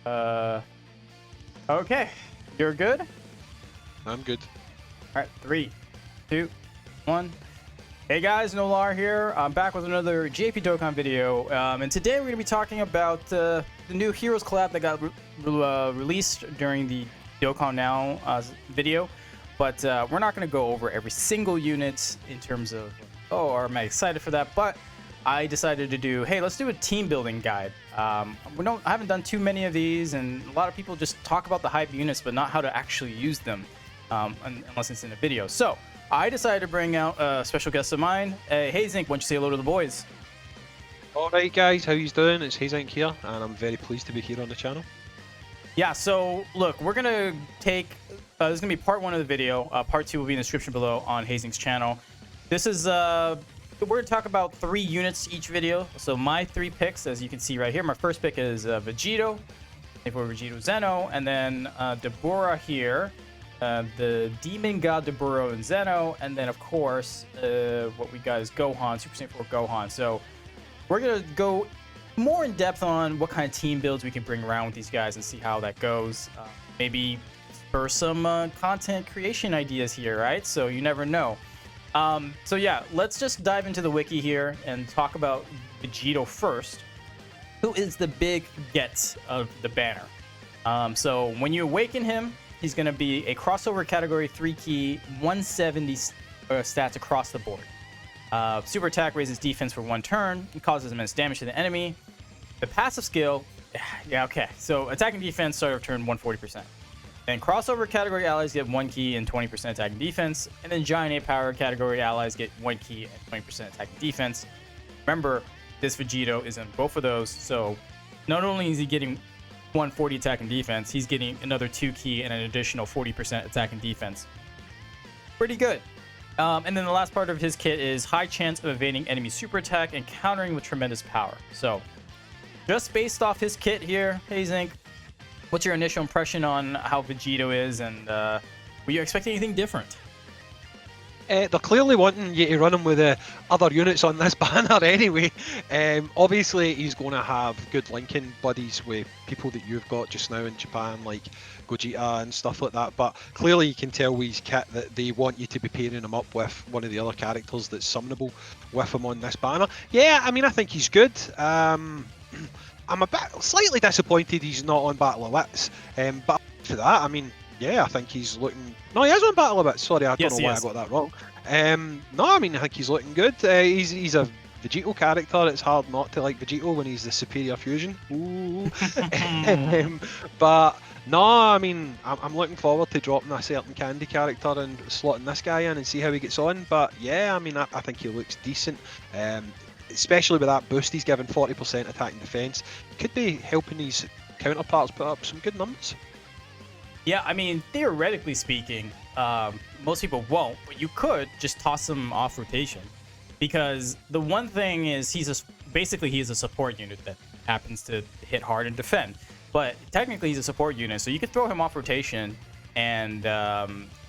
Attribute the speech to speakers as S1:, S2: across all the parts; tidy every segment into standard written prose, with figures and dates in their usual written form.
S1: Uh, okay. You're good?
S2: I'm good.
S1: All right, 3, 2, 1. Hey guys, Nolar here. I'm back with another JP Dokkan video, and today we're going to be talking about the new Heroes collab that got released during the Dokkan Now video. But we're not going to go over every single unit in terms of, oh, am I excited for that? But I decided to do, hey, let's do a team building guide. I haven't done too many of these, and a lot of people just talk about the hype units, but not how to actually use them, unless it's in a video. So I decided to bring out a special guest of mine. Hayzink, why don't you say hello to the boys?
S2: Alright guys, how you doing? It's Hayzink here, and I'm very pleased to be here on the channel.
S1: Yeah, so look, we're going to take, this is going to be part 1 of the video. Part 2 will be in the description below on Hayzink's channel. This is, we're going to talk about 3 units each video. So my 3 picks, as you can see right here, my first pick is Vegito, for Vegito Zeno, and then Dabura here, the Demon God Dabura and Zeno, and then of course, what we got is Gohan, Super Saiyan 4 Gohan. So we're going to go more in depth on what kind of team builds we can bring around with these guys and see how that goes. Maybe spur some content creation ideas here, right? So you never know. So yeah, let's just dive into the wiki here and talk about Vegito first, who is the big get of the banner. So when you awaken him, he's going to be a crossover category 3 key, 170 stats across the board. Super attack raises defense for 1 turn and causes immense damage to the enemy. The passive skill, yeah, okay. So attacking defense start of turn 140%. Then crossover category allies get 1 key and 20% attacking defense. And then giant Ape Power category allies get 1 key and 20% attacking defense. Remember, this Vegito is in both of those. So not only is he getting 140 attacking defense, he's getting another 2 key and an additional 40% attacking defense. Pretty good. And then the last part of his kit is high chance of evading enemy super attack and countering with tremendous power. So just based off his kit here, Hayzink, what's your initial impression on how Vegito is, and were you expecting anything different?
S2: They're clearly wanting you to run him with the other units on this banner anyway. Obviously, he's going to have good linking buddies with people that you've got just now in Japan, like Gogeta and stuff like that. But clearly, you can tell with his kit that they want you to be pairing him up with one of the other characters that's summonable with him on this banner. Yeah, I mean, I think he's good. I'm a bit slightly disappointed he's not on Battle of Wits, but for that, I mean, yeah, I think he's looking. No, he is on Battle of Wits. Sorry, I don't know why I got that wrong. No, I mean, I think he's looking good. He's a Vegito character. It's hard not to like Vegito when he's the superior fusion. Ooh. But no, I mean, I'm looking forward to dropping a certain candy character and slotting this guy in and see how he gets on. But yeah, I mean, I think he looks decent. Especially with that boost he's given, 40% attack and defense, could be helping his counterparts put up some good numbers.
S1: Yeah, I mean, theoretically speaking, most people won't, but you could just toss him off rotation, because the one thing is basically he's a support unit that happens to hit hard and defend, but technically he's a support unit, so you could throw him off rotation and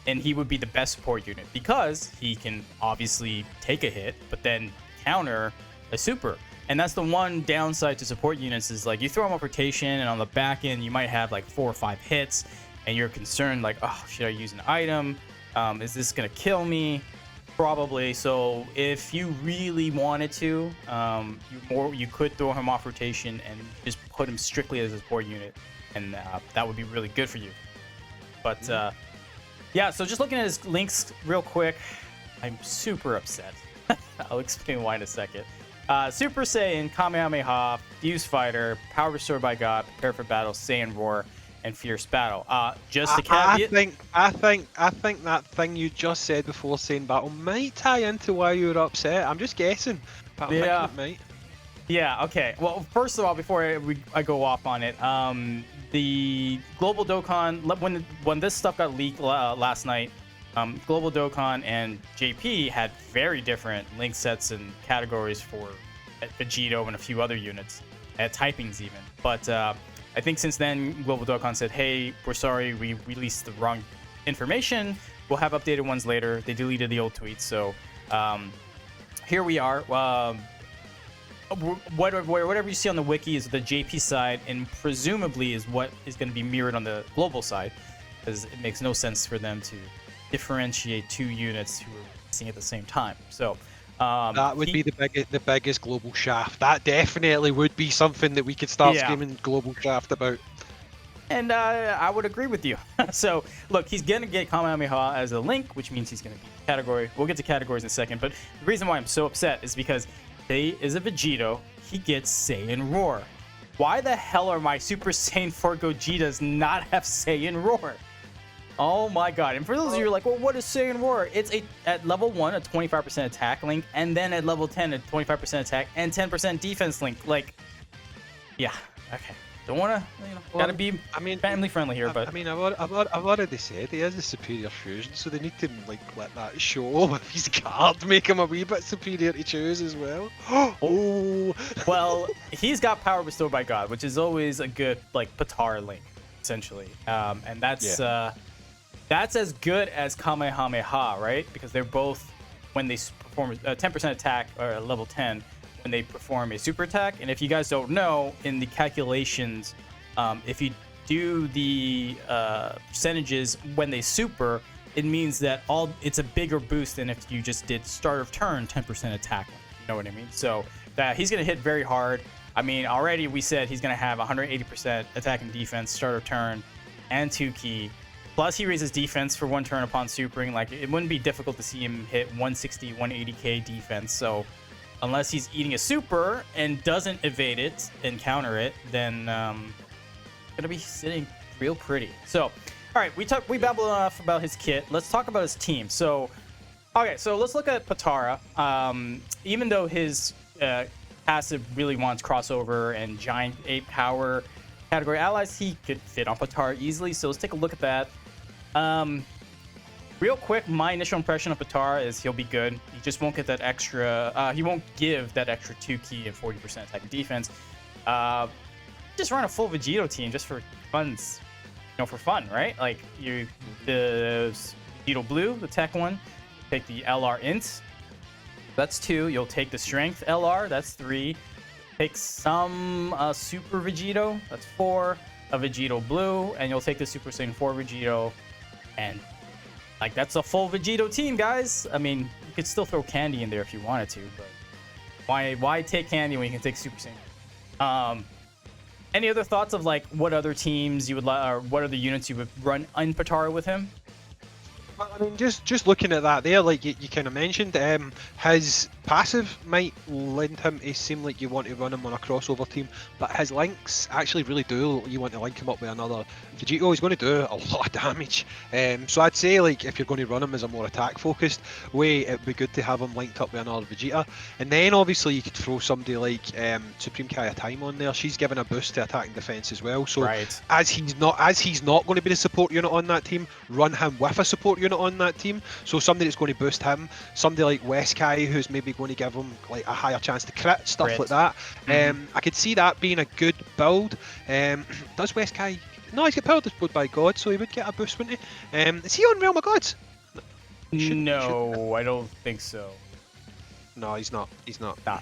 S1: he would be the best support unit because he can obviously take a hit, but then counter a super. And that's the one downside to support units, is like you throw them off rotation and on the back end you might have like 4 or 5 hits and you're concerned like, oh, should I use an item? Is this gonna kill me? Probably. So if you really wanted to, you could throw him off rotation and just put him strictly as a support unit, and that would be really good for you. But yeah, so just looking at his links real quick, I'm super upset. I'll explain why in a second. Super Saiyan, Kamehameha, Fuse Fighter, Power Restored by God, Prepare for Battle, Saiyan Roar, and Fierce Battle. Just a caveat.
S2: I think that thing you just said before saying battle might tie into why you were upset. I'm just guessing, but I'm thinking it might.
S1: Yeah. Okay. Well, first of all, before I go off on it, the Global Dokkan, when this stuff got leaked last night, Global Dokkan and JP had very different link sets and categories for Vegito and a few other units, typings even. But I think since then, Global Dokkan said, hey, we're sorry, we released the wrong information. We'll have updated ones later. They deleted the old tweets. So here we are. whatever you see on the wiki is the JP side, and presumably is what is going to be mirrored on the global side, because it makes no sense for them to differentiate two units who are racing at the same time. So
S2: that would be the biggest global shaft. That definitely would be something that we could start screaming global shaft about.
S1: And I would agree with you. So, look, he's going to get Kamehameha as a link, which means he's going to be category. We'll get to categories in a second. But the reason why I'm so upset is because he is a Vegito. He gets Saiyan Roar. Why the hell are my Super Saiyan 4 Gogetas not have Saiyan Roar? Oh my god. And for those of you who are like, well, what is Saiyan Roar? It's at level 1, a 25% attack link, and then at level 10, a 25% attack and 10% defense link. Like, yeah, okay. Don't want to, gotta be family friendly here, but...
S2: I've already said he has a superior fusion, so they need to, let that show with his card, make him a wee bit superior to choose as well. Oh!
S1: Well, he's got power bestowed by God, which is always a good, Patara link, essentially. And that's as good as Kamehameha, right? Because they're both, when they perform 10% attack, or level 10, when they perform a super attack. And if you guys don't know, in the calculations, if you do the percentages when they super, it means that it's a bigger boost than if you just did start of turn 10% attack. You know what I mean? So that he's going to hit very hard. I mean, already we said he's going to have 180% attack and defense start of turn and 2 key. Plus he raises defense for 1 turn upon supering. It wouldn't be difficult to see him hit 160, 180k defense. So unless he's eating a super and doesn't evade it and counter it, then gonna be sitting real pretty. So, all right, we babbled enough about his kit. Let's talk about his team. So, okay, so let's look at Patara. Even though his passive really wants crossover and giant Ape Power category allies, he could fit on Patara easily. So let's take a look at that. Real quick, my initial impression of Patara is he'll be good. He just won't get that extra. He won't give that extra 2 key and 40% attack and defense. Just run a full Vegito team just for funds, for fun, right? The Vegito Blue, the tech one. Take the LR Int. That's 2. You'll take the Strength LR. That's 3. Take some Super Vegito. That's 4. A Vegito Blue, and you'll take the Super Saiyan 4 Vegito, and that's a full Vegito team, guys. I mean, you could still throw Candy in there if you wanted to, but why take Candy when you can take Super Saiyan? Any other thoughts of what other teams you would or what other units you would run in Patara with him?
S2: I mean, just looking at that there, you kind of mentioned, his passive might lend him to seem like you want to run him on a crossover team, but his links actually really do. You want to link him up with another Vegito. He's going to do a lot of damage. So I'd say if you're going to run him as a more attack focused way, it'd be good to have him linked up with another Vegeta. And then obviously you could throw somebody like Supreme Kai Time on there. She's given a boost to attack and defense as well. So as he's not going to be the support unit on that team, run him with a support unit on that team. So somebody that's going to boost him, somebody like Weskai who's maybe going to give him a higher chance to crit, stuff like that. I could see that being a good build. Does Weskai? No, he's got power bestowed by God, so he would get a boost, wouldn't he? Is he on Realm of Gods?
S1: No, I don't think so.
S2: No, he's not. He's not.
S1: Nah.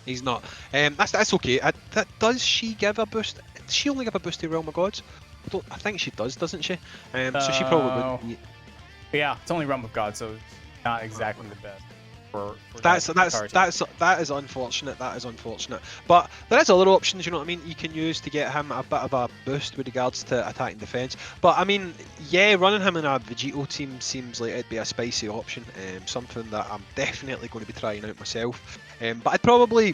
S2: He's not. That's okay. Does she give a boost? Does she only give a boost to Realm of Gods? I think she does, doesn't she? So she probably would.
S1: Yeah, it's only Realm of God, so it's not exactly the best.
S2: That is unfortunate. That is unfortunate. But there is other options, you know what I mean, you can use to get him a bit of a boost with regards to attack and defense. But I mean, yeah, running him in a Vegito team seems like it'd be a spicy option. Something that I'm definitely going to be trying out myself. But I'd probably,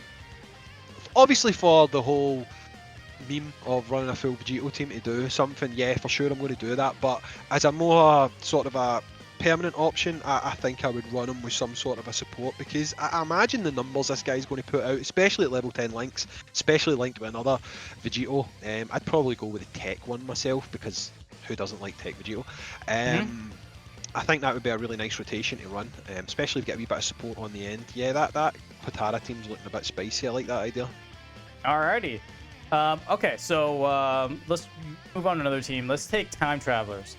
S2: obviously, for the whole meme of running a full Vegito team to do something, yeah, for sure I'm going to do that. But as a more sort of a permanent option, I think I would run him with some sort of a support, because I imagine the numbers this guy's going to put out, especially at level 10 links, especially linked with another Vegito. I'd probably go with the tech one myself, because who doesn't like tech Vegito? I think that would be a really nice rotation to run, especially if you get a wee bit of support on the end. Yeah, that Patara team's looking a bit spicy. I like that idea.
S1: Alrighty. Okay, so let's move on to another team. Let's take Time Travelers.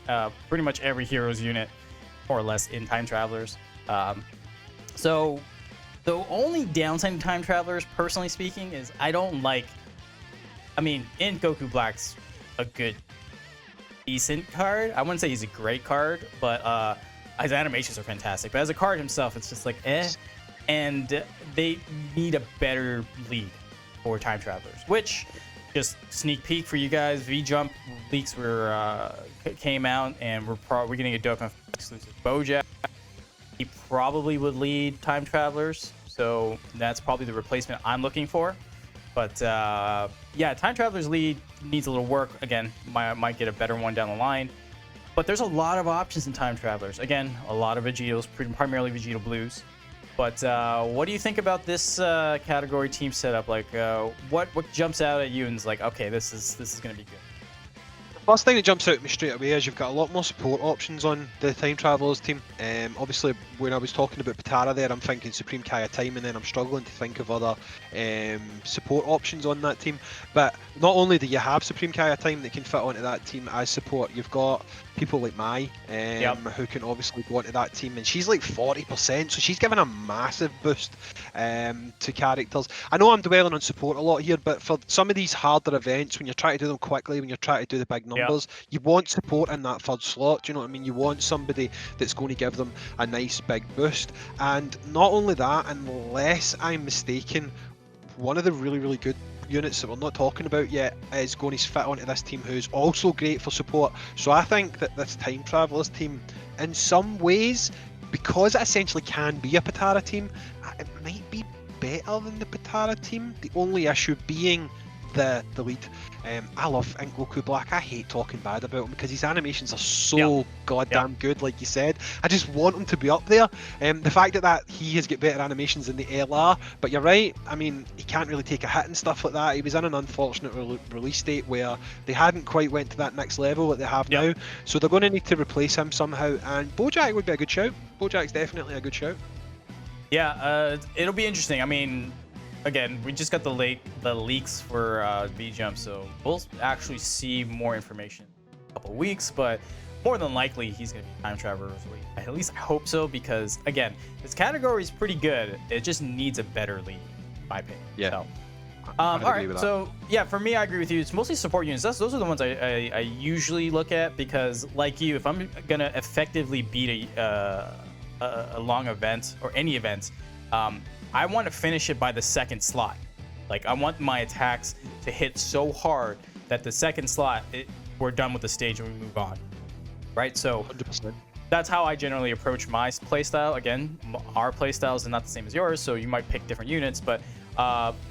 S1: Pretty much every hero's unit, more or less, in Time Travelers. So The only downside to Time Travelers, personally speaking, is I don't like. I mean, in Goku Black's a good, decent card. I wouldn't say he's a great card, but his animations are fantastic. But as a card himself, it's just like eh. And they need a better lead for Time Travelers, which, just sneak peek for you guys, V-Jump leaks came out, and we're getting a Dokkan exclusive Bojack. He probably would lead Time Travelers, so that's probably the replacement I'm looking for. But yeah, Time Travelers lead needs a little work. Again, might get a better one down the line. But there's a lot of options in Time Travelers. Again, a lot of Vegetos, primarily Vegito Blues. But what do you think about this category team setup? Like, what jumps out at you and is like, okay, this is gonna be good?
S2: First thing that jumps out at me straight away is you've got a lot more support options on the Time Travelers team. Obviously, when I was talking about Patara there, I'm thinking Supreme Kaya Time, and then I'm struggling to think of other support options on that team. But not only do you have Supreme Kaya Time that can fit onto that team as support, you've got people like Mai, who can obviously go onto that team, and she's like 40%, so she's given a massive boost to characters. I know I'm dwelling on support a lot here, but for some of these harder events, when you're trying to do them quickly, when you're trying to do the big numbers, you want support in that third slot. Do you know what I mean? You want somebody that's going to give them a nice big boost. And not only that, unless I'm mistaken, one of the really good units that we're not talking about yet is going to fit onto this team, who's also great for support. So I think that this Time Travelers team, in some ways, because it essentially can be a Patara team, it might be better than the Patara team. The only issue being the lead. I love Goku Black. I hate talking bad about him because his animations are so goddamn good, like you said. I just want him to be up there. The fact that he has got better animations in the LR, but you're right, I mean, he can't really take a hit and stuff like that. He was in an unfortunate release date where they hadn't quite went to that next level that they have now, so they're going to need to replace him somehow, and Bojack would be a good shout. Bojack's definitely a good shout.
S1: Yeah, it'll be interesting. I mean, again, we just got the leaks for V-Jump, so we'll actually see more information in a couple weeks, but more than likely he's going to be Time Traveler's lead. At least I hope so, because again, this category is pretty good. It just needs a better lead, in my opinion.
S2: Yeah.
S1: So, all right, so yeah, for me, I agree with you. It's mostly support units. Those are the ones I usually look at, because like you, if I'm going to effectively beat a long event or any event, I want to finish it by the second slot. Like, I want my attacks to hit so hard that the second slot, we're done with the stage and we move on. Right? So
S2: 100%.
S1: That's how I generally approach my playstyle. Again, our playstyles are not the same as yours, so you might pick different units. But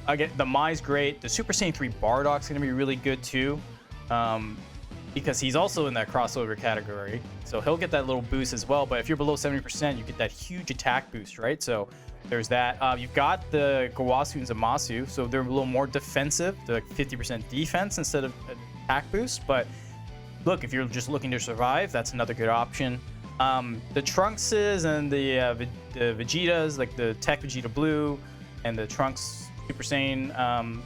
S1: again, the Mai's great. The Super Saiyan 3 Bardock's going to be really good too, because he's also in that crossover category. So he'll get that little boost as well. But if you're below 70%, you get that huge attack boost, right? So there's that. You've got the Gawasu and Zamasu, so they're a little more defensive. They're like 50% defense instead of attack boost. But look, if you're just looking to survive, that's another good option. The Trunkses and the Vegetas, like the Tech Vegeta Blue and the Trunks Super Saiyan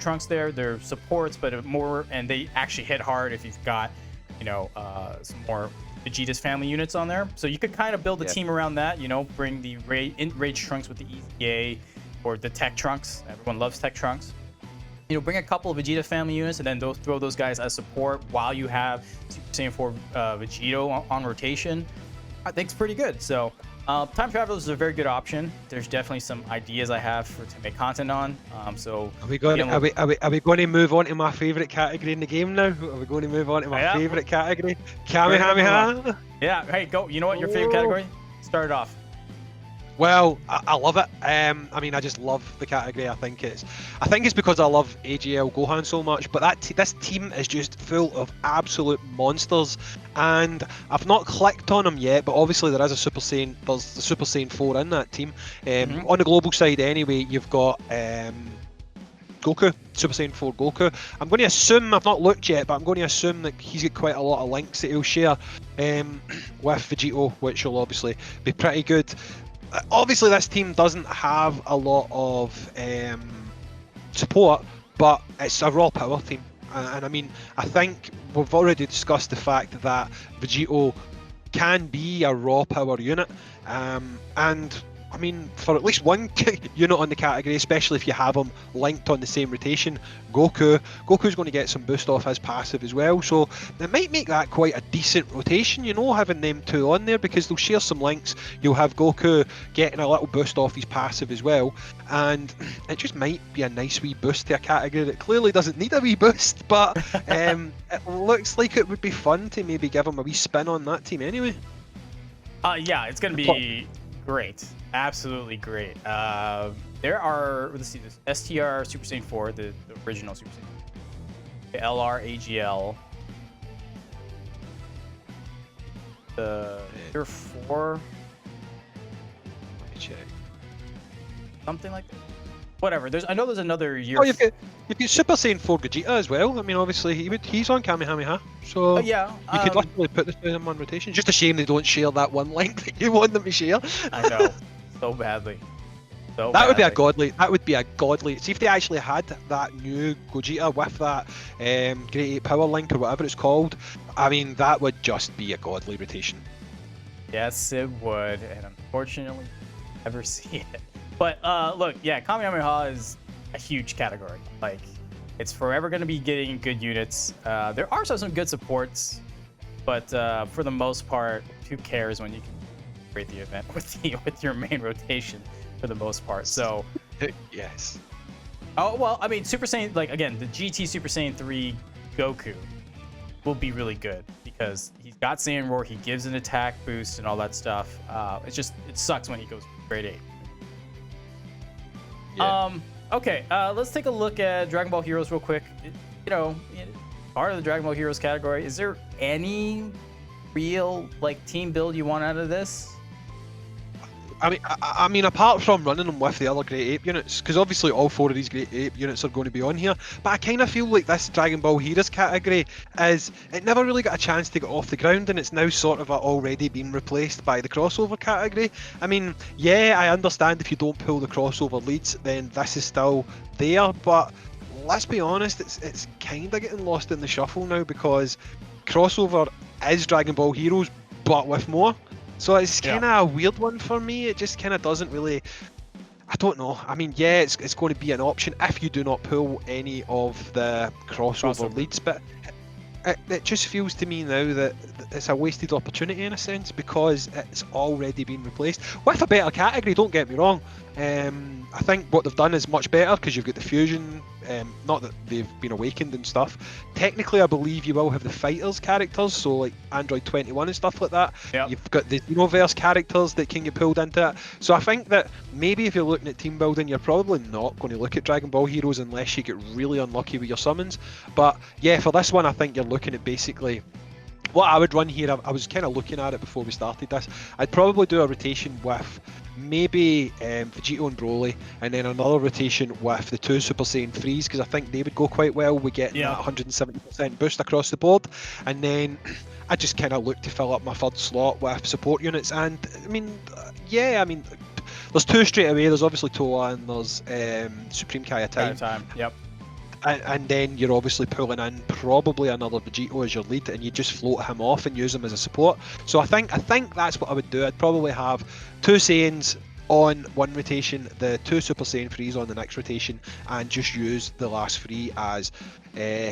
S1: Trunks they're supports, but more, and they actually hit hard if you've got, some more Vegeta's family units on there. So you could kind of build a team around that, bring the Rage Trunks with the EZA or the Tech Trunks. Everyone loves Tech Trunks. Bring a couple of Vegeta family units and then throw those guys as support while you have Super Saiyan 4 Vegito on rotation. I think it's pretty good. So Time Travelers is a very good option. There's definitely some ideas I have to make content on. So
S2: are we going to move on to my favorite category in the game now? Are we going to move on to my favorite category? Kamehameha?
S1: Yeah. Hey, go. You know what? Your favorite category? Start it off.
S2: Well, I love it. I mean, I just love the category. I think it's because I love AGL Gohan so much. But this team is just full of absolute monsters, and I've not clicked on them yet. But obviously, there is a Super Saiyan. There's the Super Saiyan 4 in that team. On the global side, anyway, you've got Goku, Super Saiyan 4 Goku. I'm going to assume, I've not looked yet, but I'm going to assume that he's got quite a lot of links that he'll share with Vegito, which will obviously be pretty good. Obviously, this team doesn't have a lot of support, but it's a raw power team. And I mean, I think we've already discussed the fact that Vegito can be a raw power unit. And I mean, for at least one unit on the category, especially if you have them linked on the same rotation, Goku's going to get some boost off his passive as well, so it might make that quite a decent rotation, you know, having them two on there, because they'll share some links. You'll have Goku getting a little boost off his passive as well, and it just might be a nice wee boost to a category that clearly doesn't need a wee boost, but it looks like it would be fun to maybe give him a wee spin on that team anyway.
S1: Yeah, it's going to be great. Absolutely great. There are, let's see, this STR Super Saiyan 4, the original Super Saiyan, the LR AGL, the Year 4,
S2: Let me check.
S1: something like that. Whatever. I know there's another year.
S2: Oh, you've got Super Saiyan 4 Vegeta as well. I mean, obviously he's on Kamehameha, so
S1: yeah,
S2: you could literally put this in one rotation. Just a shame they don't share that one link that you want them to share.
S1: I know, so badly. So
S2: that would be a
S1: badly.
S2: godly. That would be a godly. See if they actually had that new Gogeta with that Great Ape Power link or whatever it's called. I mean, that would just be a godly rotation.
S1: Yes, it would, and unfortunately, never see it. But look, yeah, Kamehameha is a huge category. Like, it's forever going to be getting good units. There are some good supports, but for the most part, who cares when you can create the event with your main rotation for the most part. So,
S2: Yes.
S1: oh well, I mean, Super Saiyan, like again, the GT Super Saiyan 3 Goku will be really good because he's got Saiyan Roar, he gives an attack boost and all that stuff. It sucks when he goes grade 8.
S2: Yeah.
S1: Okay, let's take a look at Dragon Ball Heroes real quick. You know, part of the Dragon Ball Heroes category, is there any real like team build you want out of this?
S2: I mean, apart from running them with the other Great Ape units, because obviously all 4 of these Great Ape units are going to be on here, but I kind of feel like this Dragon Ball Heroes category it never really got a chance to get off the ground, and it's now sort of already been replaced by the crossover category. I mean, yeah, I understand if you don't pull the crossover leads, then this is still there, but let's be honest, it's kind of getting lost in the shuffle now, because crossover is Dragon Ball Heroes, but with more. So it's kind of a weird one for me. It just kind of doesn't really. I don't know. I mean, yeah, it's going to be an option if you do not pull any of the crossover leads, but it just feels to me now that it's a wasted opportunity in a sense, because it's already been replaced with a better category. Don't get me wrong. I think what they've done is much better, because you've got the fusion. Not that they've been awakened and stuff. Technically, I believe you will have the fighters characters, so like Android 21 and stuff like that.
S1: Yep.
S2: You've got the Xenoverse characters that can get pulled into it. So I think that maybe if you're looking at team building, you're probably not going to look at Dragon Ball Heroes unless you get really unlucky with your summons. But yeah, for this one, I think you're looking at basically what I would run here. I was kind of looking at it before we started this. I'd probably do a rotation with maybe Vegito and Broly, and then another rotation with the 2 Super Saiyan 3s, because I think they would go quite well. We get that 170% boost across the board, and then I just kind of look to fill up my third slot with support units. And I mean, yeah, I mean, there's 2 straight away. There's obviously Toa and there's Supreme Kaya Time.
S1: Yep.
S2: And then you're obviously pulling in probably another Vegito as your lead, and you just float him off and use him as a support. So I think that's what I would do. I'd probably have 2 Saiyans on one rotation, the 2 Super Saiyan 3s on the next rotation, and just use the last 3 as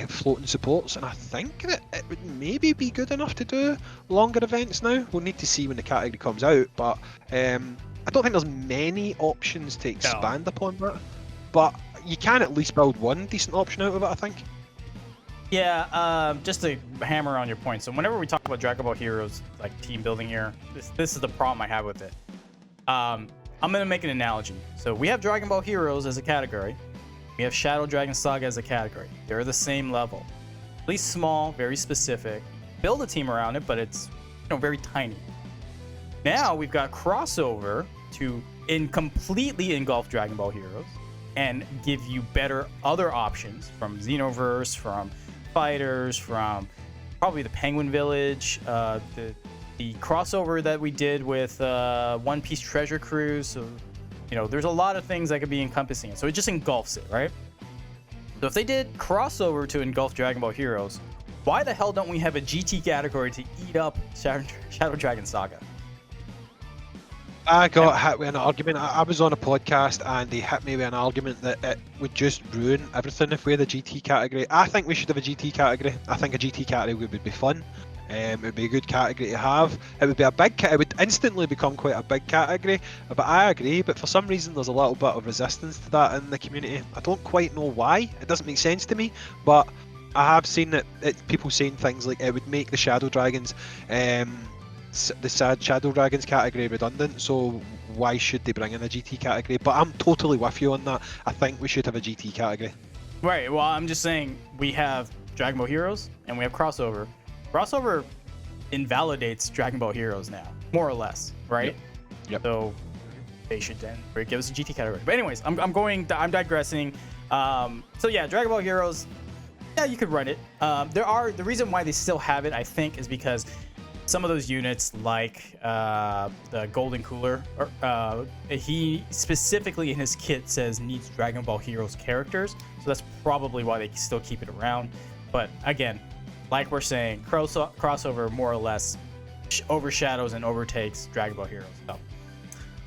S2: floating supports. And I think that it would maybe be good enough to do longer events now. We'll need to see when the category comes out, but I don't think there's many options to expand upon that. But you can at least build one decent option out of it, I think.
S1: Yeah, just to hammer on your point. So whenever we talk about Dragon Ball Heroes, like team building here, this is the problem I have with it. I'm gonna make an analogy. So we have Dragon Ball Heroes as a category. We have Shadow Dragon Saga as a category. They're the same level, at least small, very specific. Build a team around it, but it's very tiny. Now we've got crossover to completely engulf Dragon Ball Heroes and give you better other options from Xenoverse, from fighters, from probably the Penguin Village, the crossover that we did with One Piece Treasure Cruise. So, there's a lot of things that could be encompassing it. So it just engulfs it, right? So if they did crossover to engulf Dragon Ball Heroes, why the hell don't we have a GT category to eat up Shadow Dragon Saga?
S2: I got hit with an argument. I was on a podcast and they hit me with an argument that it would just ruin everything if we had a GT category. I think we should have a GT category. I think a GT category would be fun. It would be a good category to have. It would be a big. It would instantly become quite a big category. But I agree. But for some reason, there's a little bit of resistance to that in the community. I don't quite know why. It doesn't make sense to me. But I have seen people saying things like it would make the Shadow Dragons, the Shadow Dragons category redundant. So why should they bring in a GT category? But I'm totally with you on that. I think we should have a GT category.
S1: Right. Well, I'm just saying we have Dragon Ball Heroes and we have Crossover. Crossover invalidates Dragon Ball Heroes now, more or less, right?
S2: Yep.
S1: So they should then give us a GT category. But anyways, I'm digressing. So yeah, Dragon Ball Heroes, yeah, you could run it. The reason why they still have it, I think, is because some of those units, like the Golden Cooler, he specifically in his kit says needs Dragon Ball Heroes characters, so that's probably why they still keep it around. But again, like we're saying, crossover more or less overshadows and overtakes Dragon Ball Heroes. So, all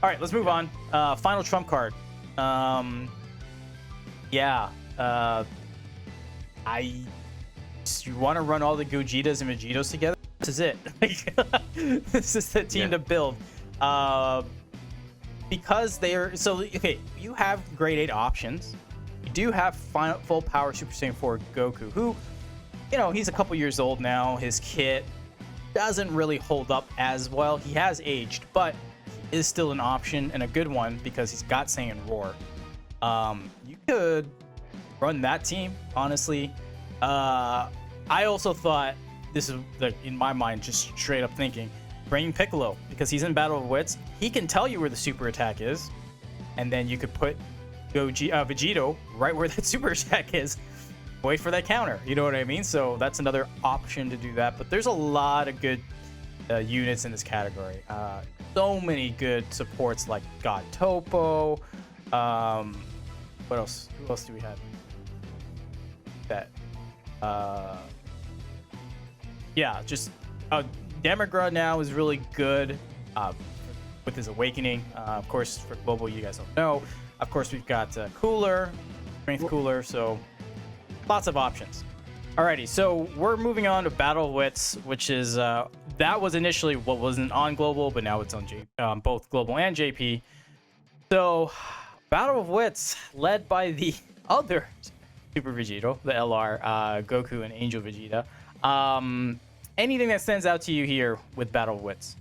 S1: right, let's move on. Final trump card. You want to run all the Gojitas and Vegitos together? This is it. This is the team to build. Because they are okay. You have grade 8 options. You do have full power Super Saiyan 4 Goku, who, you know, he's a couple years old now. His kit doesn't really hold up as well. He has aged, but is still an option and a good one because he's got Saiyan Roar. You could run that team, honestly. I also thought, this is in my mind, just straight up thinking, bringing Piccolo, because he's in Battle of Wits. He can tell you where the super attack is, and then you could put Vegito right where that super attack is. Wait for that counter, you know what I mean? So that's another option to do that. But there's a lot of good units in this category. So many good supports like God Topo. What else? Who else do we have? Yeah, just Demigra now is really good with his awakening. Of course, for global, you guys don't know. Of course, we've got Cooler, Strength Cooler, so lots of options. Alrighty, so we're moving on to Battle of Wits, which is that was initially what wasn't on global, but now it's on both global and JP. So, Battle of Wits, led by the other Super Vegito, the LR, Goku and Angel Vegeta. Anything that stands out to you here with Battle of Wits?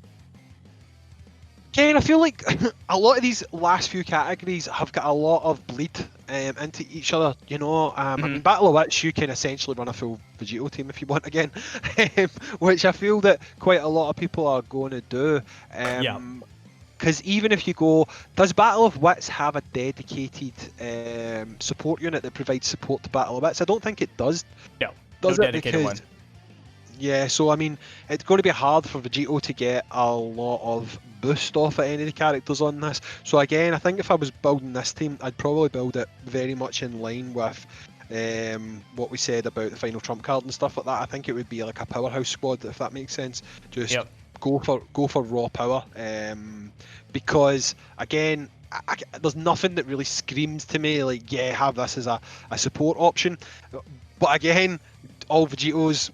S2: Ken, I feel like a lot of these last few categories have got a lot of bleed into each other, you know. I mean, Battle of Wits, you can essentially run a full Vegito team if you want again, which I feel that quite a lot of people are going to do. Because even if you go, does Battle of Wits have a dedicated support unit that provides support to Battle of Wits? I don't think it does.
S1: No,
S2: does
S1: no
S2: it?
S1: dedicated one.
S2: Yeah, so I mean, it's going to be hard for Vegito to get a lot of boost off of any of the characters on this. So again, I think if I was building this team, I'd probably build it very much in line with what we said about the final trump card and stuff like that. I think it would be like a powerhouse squad, if that makes sense. Just go for raw power, because again, there's nothing that really screams to me like, yeah, have this as a support option. But again, all Vegitos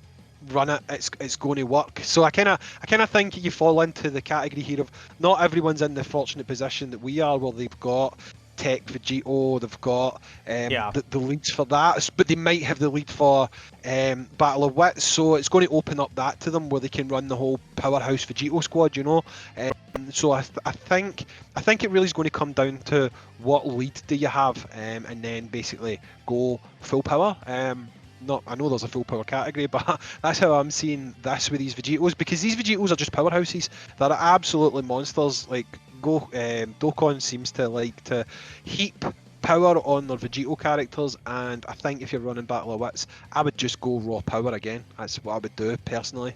S2: run it, it's going to work. So I kind of think you fall into the category here of not everyone's in the fortunate position that we are, where they've got Tech Vegito, they've got the leads for that, but they might have the lead for Battle of Wits, so it's going to open up that to them where they can run the whole powerhouse Vegito squad, you know. So I think it really is going to come down to what lead do you have, and then basically go full power. I know there's a full power category, but that's how I'm seeing this with these Vegitos, because these Vegitos are just powerhouses. They're absolutely monsters. Like Dokkan seems to like to heap power on their Vegito characters, and I think if you're running Battle of Wits, I would just go raw power again. That's what I would do personally.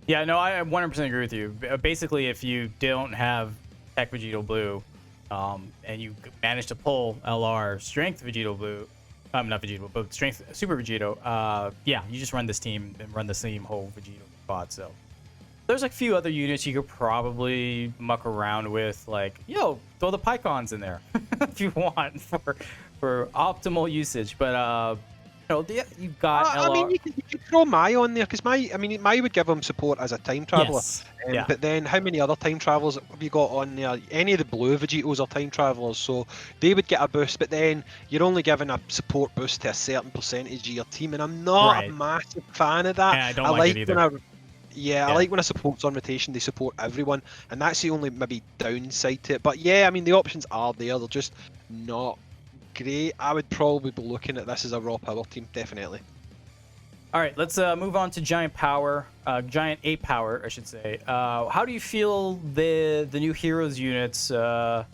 S1: Yeah, no, I 100% agree with you. Basically, if you don't have Tech Vegito Blue, and you manage to pull LR Strength Vegito Blue, not Vegito, but Strength Super Vegito, yeah, you just run this team and run the same whole Vegito squad. So There's a few other units you could probably muck around with, like, yo, throw the Pycons in there if you want for optimal usage. But you've got LR.
S2: I mean, you could throw Mai on there because Mai would give him support as a time traveler.
S1: Yes. Yeah.
S2: But then, how many other time travelers have you got on there? Any of the blue Vegetos are time travelers, so they would get a boost. But then you're only giving a support boost to a certain percentage of your team, and I'm not a massive fan of that.
S1: Yeah, I don't like it either.
S2: I like when a support's on rotation, they support everyone, and that's the only maybe downside to it. But yeah, I mean, the options are there, they're just not great. I would probably be looking at this as a raw power team, definitely.
S1: All right, let's move on to Giant Ape Power, I should say. How do you feel the new Heroes units pad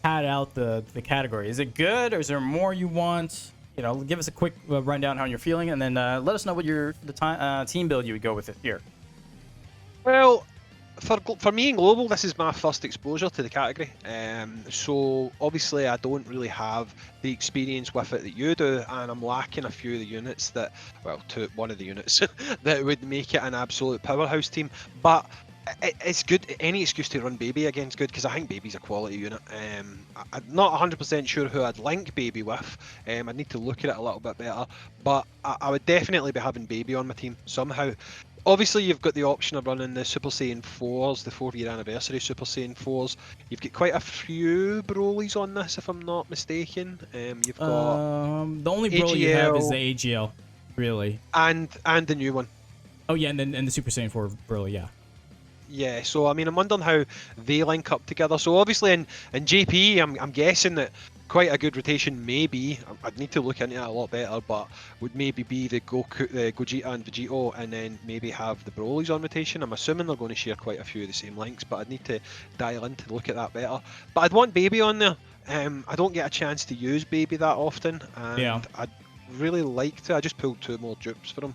S1: out the category? Is it good, or is there more you want? Give us a quick rundown how you're feeling, and then let us know what the team build you would go with it here.
S2: Well, for me in Global, this is my first exposure to the category. So obviously I don't really have the experience with it that you do, and I'm lacking a few of the units one of the units that would make it an absolute powerhouse team. But it's good. Any excuse to run Baby against good, because I think Baby's a quality unit. I'm not 100% sure who I'd link Baby with. I'd need to look at it a little bit better, but I would definitely be having Baby on my team somehow. Obviously, you've got the option of running the Super Saiyan 4s, the 4-year anniversary Super Saiyan 4s. You've got quite a few Brolys on this, if I'm not mistaken. You've got
S1: the only Broly you have is the AGL, really,
S2: and the new one.
S1: Oh yeah, and the Super Saiyan 4 Broly, yeah.
S2: Yeah, so I mean, I'm wondering how they link up together. So obviously in JP, I'm guessing that quite a good rotation maybe, I'd need to look into it a lot better, but would maybe be the Goku, the Gogeta and Vegito, and then maybe have the Brolys on rotation. I'm assuming they're going to share quite a few of the same links, but I'd need to dial in to look at that better. But I'd want Baby on there. I don't get a chance to use Baby that often, and I'd really like to. I just pulled 2 more dupes for him.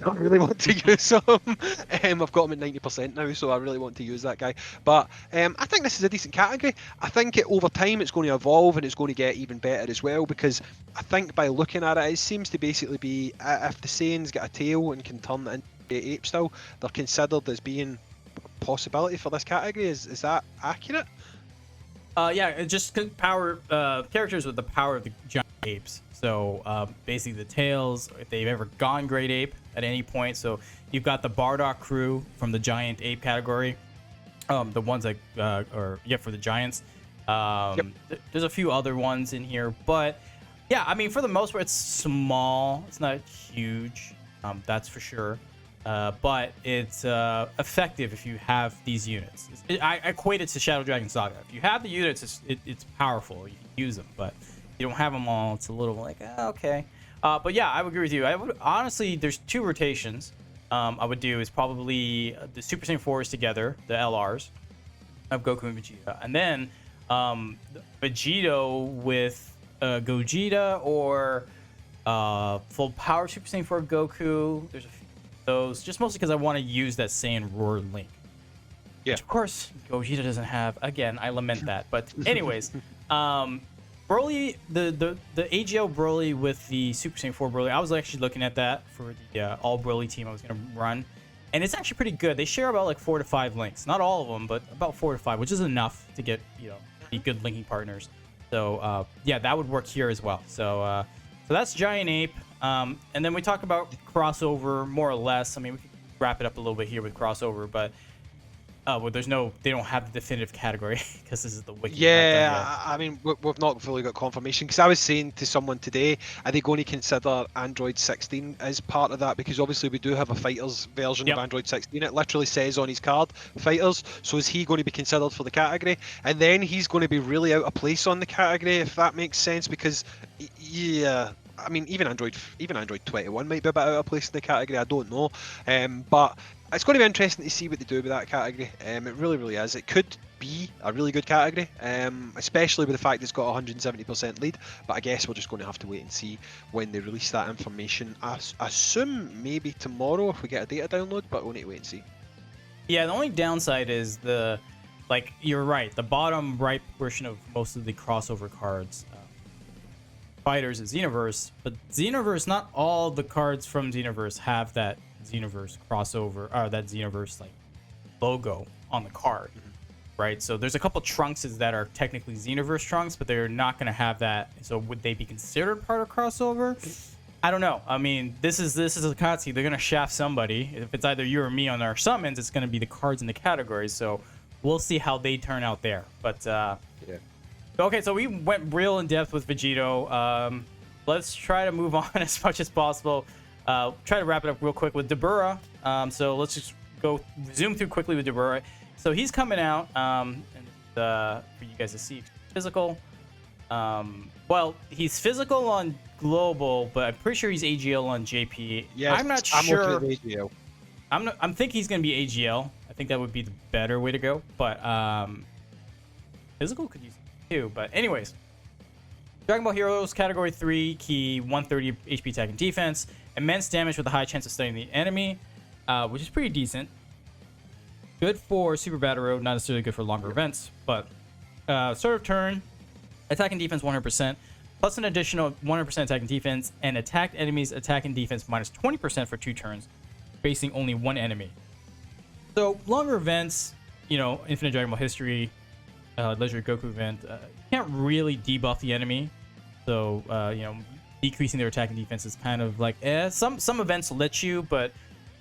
S2: I really want to use him. I've got him at 90% now, so I really want to use that guy. But I think this is a decent category. I think over time it's going to evolve and it's going to get even better as well, because I think by looking at it, it seems to basically be if the Saiyans get a tail and can turn it into ape style, they're considered as being a possibility for this category. Is that accurate?
S1: Yeah, it just power characters with the power of the giant apes. So basically the tails, if they've ever gone Great Ape at any point. So you've got the Bardock crew from the Giant Ape category, the ones that for the Giants. There's a few other ones in here, but yeah, I mean, for the most part, it's small. It's not huge, that's for sure. But it's effective if you have these units. I equate it to Shadow Dragon Saga. If you have the units, it's powerful. You can use them, but you don't have them all. It's a little like, okay. But yeah, I would agree with you. I would honestly, there's 2 rotations I would do is probably the Super Saiyan 4s together, the LRs of Goku and Vegeta, and then Vegito with Gogeta or full power Super Saiyan 4 Goku. There's a few of those, just mostly because I want to use that Saiyan Roar link. Yeah. Which of course Gogeta doesn't have. Again, I lament that. But anyways, Broly, the AGL Broly with the Super Saiyan 4 Broly, I was actually looking at that for the all Broly team I was going to run. And it's actually pretty good. They share about like 4 to 5 links. Not all of them, but about 4 to 5, which is enough to get, be good linking partners. So, yeah, that would work here as well. So that's Giant Ape. And then we talk about crossover, more or less. I mean, we could wrap it up a little bit here with crossover, but well, they don't have the definitive category because this is the wiki.
S2: Yeah, I mean, we've not fully got confirmation, because I was saying to someone today, are they going to consider Android 16 as part of that? Because obviously we do have a fighters version of Android 16. It literally says on his card, fighters. So is he going to be considered for the category? And then he's going to be really out of place on the category, if that makes sense, because, yeah, I mean, even Android 21 might be a bit out of place in the category. I don't know, but it's going to be interesting to see what they do with that category. It really, really is. It could be a really good category, especially with the fact it's got a 170% lead. But I guess we're just going to have to wait and see when they release that information. I assume maybe tomorrow if we get a data download, but we'll need to wait and see. Yeah,
S1: the only downside is you're right, the bottom right portion of most of the crossover cards. Fighters is Xenoverse, but Xenoverse, not all the cards from Xenoverse have that Xenoverse crossover or that Xenoverse like logo on the card, right? So there's a couple Trunkses that are technically Xenoverse Trunks, but they're not going to have that. So would they be considered part of crossover? I don't know. I mean, this is a Akatsuki. They're going to shaft somebody. If it's either you or me on our summons, it's going to be the cards in the categories. So we'll see how they turn out there. But yeah. Okay, so we went real in depth with Vegito. Let's try to move on as much as possible. Try to wrap it up real quick with Dabura. So let's just go zoom through quickly with Dabura. So he's coming out, and for you guys to see, physical. Well, he's physical on global, but I'm pretty sure he's AGL on JP.
S2: Yeah,
S1: I'm not sure.
S2: I'm AGL.
S1: I'm thinking he's gonna be AGL. I think that would be the better way to go. But physical could use it too. But anyways, Dragon Ball Heroes Category 3 key 130 HP attack and defense, immense damage with a high chance of stunning the enemy, which is pretty decent. Good for Super Battle Road, not necessarily good for longer events, but start of turn, attack and defense 100%, plus an additional 100% attack and defense, and attacked enemies attack and defense minus 20% for 2 turns, facing only 1 enemy. So longer events, you know, Infinite Dragon Ball History, Legendary Goku event, you can't really debuff the enemy. So, you know, decreasing their attack and defense is kind of like, some events let you, but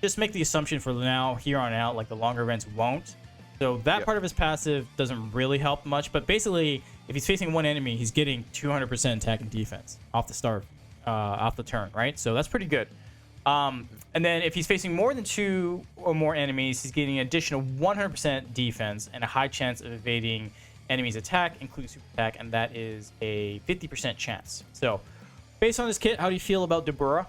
S1: just make the assumption for now, here on out, like the longer events won't. So that part of his passive doesn't really help much. But basically, if he's facing 1 enemy, he's getting 200% attack and defense off the start, off the turn, right? So that's pretty good. And then if he's facing more than 2 or more enemies, he's getting an additional 100% defense and a high chance of evading enemies' attack, including super attack, and that is a 50% chance. So, based on this kit, how do you feel about Dabura?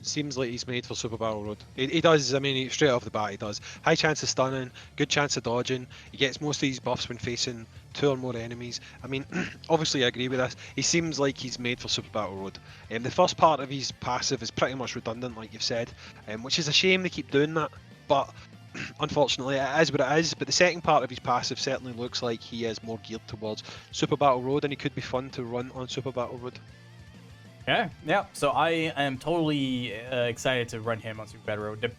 S2: It seems like he's made for Super Battle Road. He does, I mean, straight off the bat, he does. High chance of stunning, good chance of dodging. He gets most of these buffs when facing 2 or more enemies. I mean, obviously I agree with this. He seems like he's made for Super Battle Road. The first part of his passive is pretty much redundant, like you've said, which is a shame they keep doing that. But unfortunately, it is what it is. But the second part of his passive certainly looks like he is more geared towards Super Battle Road, and he could be fun to run on Super Battle Road.
S1: Yeah. So I am totally excited to run him on Super Battle Road,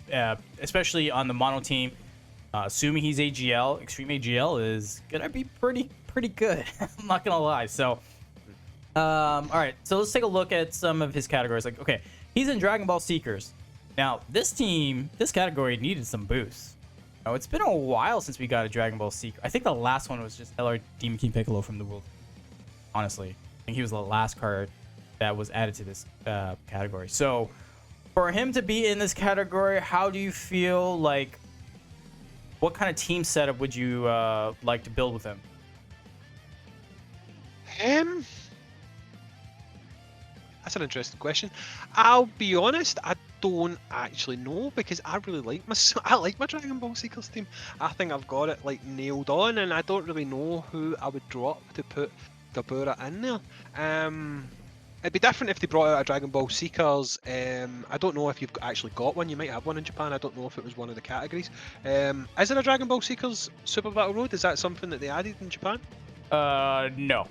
S1: especially on the mono team. Assuming he's AGL, Extreme AGL is gonna be pretty good. I'm not gonna lie. So, all right. So let's take a look at some of his categories. Like, okay, he's in Dragon Ball Seekers. Now, this category needed some boosts. Oh, it's been a while since we got a Dragon Ball Seeker. I think the last one was just LR Demon King Piccolo from the world. Honestly, I think he was the last card that was added to this category. So for him to be in this category, how do you feel? Like, what kind of team setup would you like to build with him?
S2: That's an interesting question. I'll be honest, I don't actually know, because I really like my Dragon Ball Seekers team. I think I've got it like nailed on, and I don't really know who I would drop to put Dabura in there. It'd be different if they brought out a Dragon Ball Seekers. I don't know if you've actually got one. You might have one in Japan. I don't know if it was one of the categories. Is there a Dragon Ball Seekers Super Battle Road? Is that something that they added in Japan?
S1: No.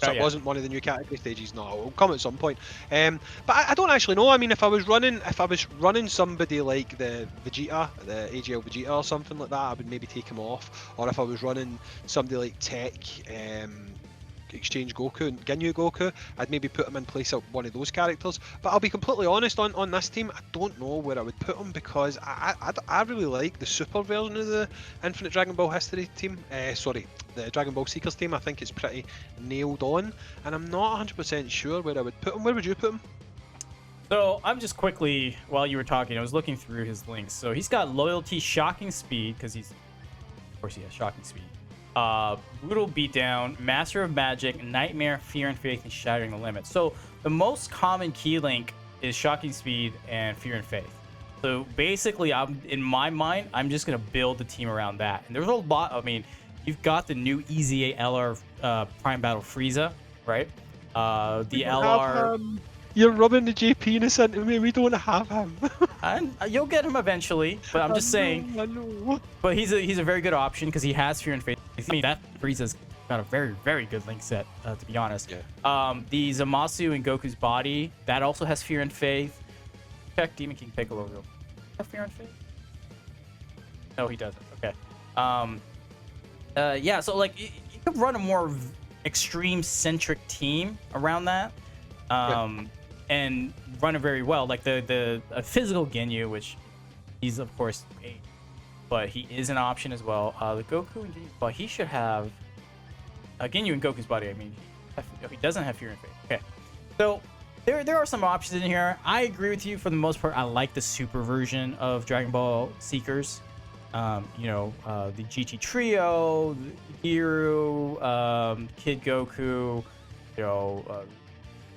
S2: So it wasn't one of the new category stages. No, it'll come at some point. But I don't actually know. I mean, if I was running somebody like the Vegeta, the AGL Vegeta or something like that, I would maybe take him off. Or if I was running somebody like Tech, Exchange Goku and Ginyu Goku, I'd maybe put him in place of one of those characters. But I'll be completely honest, on this team, I don't know where I would put him, because I really like the super version of the Infinite Dragon Ball History team. The Dragon Ball Seekers team. I think it's pretty nailed on, and I'm not 100% sure where I would put him. Where would you put him?
S1: So I'm just quickly, while you were talking, I was looking through his links. So he's got Loyalty, Shocking Speed, because of course he has Shocking Speed. Brutal Beatdown, Master of Magic, Nightmare, Fear and Faith, and Shattering the Limit. So the most common key link is Shocking Speed and Fear and Faith. So basically, in my mind, I'm just gonna build the team around that. And there's a lot. I mean, you've got the new EZA LR Prime Battle Frieza, right? The LR.
S2: You're rubbing the JP-ness into me. We don't have him.
S1: And you'll get him eventually, but I'm just saying.
S2: I know.
S1: But he's a very good option because he has Fear and Faith. I mean, that Frieza's got a very, very good link set, to be honest.
S2: Yeah.
S1: The Zamasu in Goku's body, that also has Fear and Faith. check Demon King Piccolo real quick. Have Fear and Faith? No, he doesn't. Okay. Yeah, so like you could run a more extreme centric team around that. And run it very well. Like the physical Ginyu, which he's of course 8, but he is an option as well. The Goku and Ginyu, but he should have Ginyu and Goku's body. I mean, he doesn't have Fear and Faith. Okay, so there are some options in here. I agree with you for the most part. I like the super version of Dragon Ball Seekers. You know, the GT Trio, Giru, Kid Goku, you know,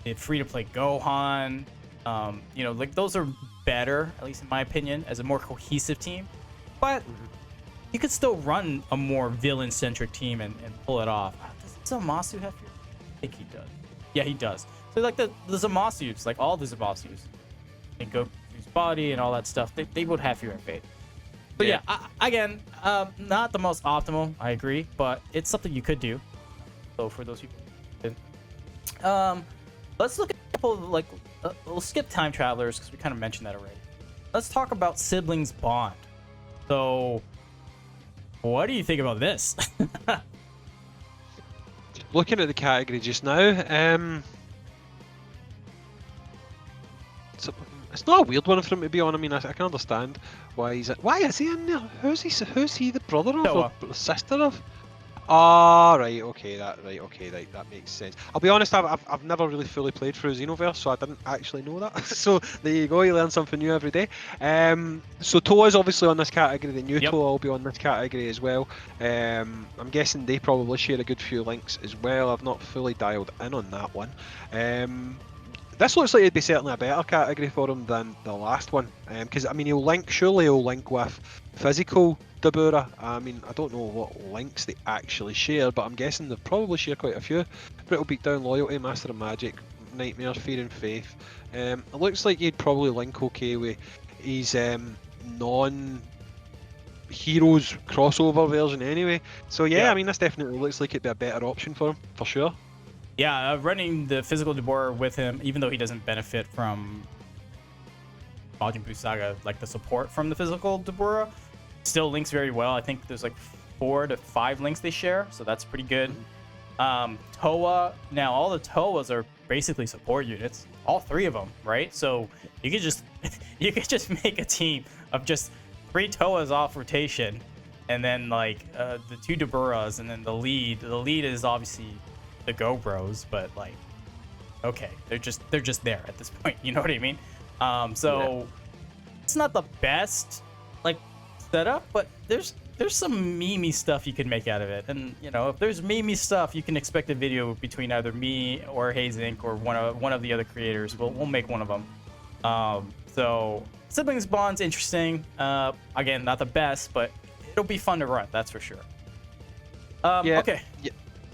S1: the free-to-play Gohan. You know, like those are better, at least in my opinion, as a more cohesive team. But you could still run a more villain-centric team and pull it off. Does Zamasu have Fear? I think he does. Yeah, he does. So like the Zamasus, like all the Zamasus, and Goku's body and all that stuff, they would have Fear and Faith. But yeah, again, not the most optimal, I agree, but it's something you could do. So for those people, let's look at a couple of, like, we'll skip time travelers because we kind of mentioned that already. Let's talk about siblings bond. So, what do you think about this?
S2: Looking at the category just now, it's not a weird one for him to be on. I mean, I can understand why he's. Why is he in there? Who's he the brother of or the sister of? Ah, right, okay, that makes sense. I'll be honest, I've never really fully played through Xenoverse, so I didn't actually know that. So there you go, you learn something new every day. So Toa's obviously on this category, the new Toa will be on this category as well. I'm guessing they probably share a good few links as well. I've not fully dialed in on that one. This looks like it'd be certainly a better category for him than the last one, because I mean surely he'll link with physical Dabura. I mean, I don't know what links they actually share, but I'm guessing they probably share quite a few. Brittle Beatdown, Loyalty, Master of Magic, Nightmares, Fear and Faith. It looks like he'd probably link okay with his non-heroes crossover version anyway. So yeah, I mean, this definitely looks like it'd be a better option for him, for sure.
S1: Yeah, running the physical Dabura with him, even though he doesn't benefit from Majin Buu Saga, like the support from the physical Dabura, still links very well. I think there's like 4 to 5 links they share, so that's pretty good. Toa, now all the Toas are basically support units, all 3 of them, right? So you could just make a team of just 3 Toas off rotation, and then like the 2 Daburas, and then the lead. The lead is obviously the Go Bros, but like, okay, they're just there at this point. You know what I mean? So it's not the best like setup, but there's some memey stuff you can make out of it. And you know, if there's memey stuff, you can expect a video between either me or Hayzink or one of the other creators. We'll make one of them. So siblings bond's interesting. Again, not the best, but it'll be fun to run. That's for sure. Okay.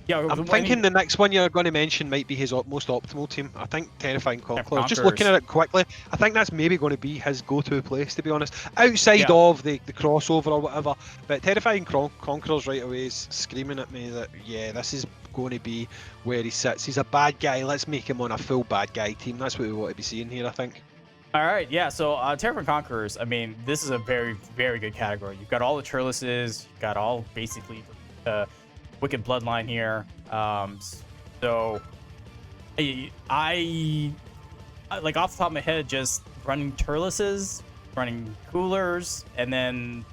S1: Yeah,
S2: I'm thinking the next one you're going to mention might be his most optimal team. I think Terrifying Conqueror. Just looking at it quickly, I think that's maybe going to be his go-to place, to be honest. Outside of the crossover or whatever, but Terrifying Conqueror's right away is screaming at me that, yeah, this is going to be where he sits. He's a bad guy. Let's make him on a full bad guy team. That's what we want to be seeing here, I think.
S1: All right, yeah, so Terrifying Conquerors, I mean, this is a very, very good category. You've got all the Turleses, you've got all basically Wicked Bloodline here. So I like off the top of my head, just running Turleses, running Coolers, and then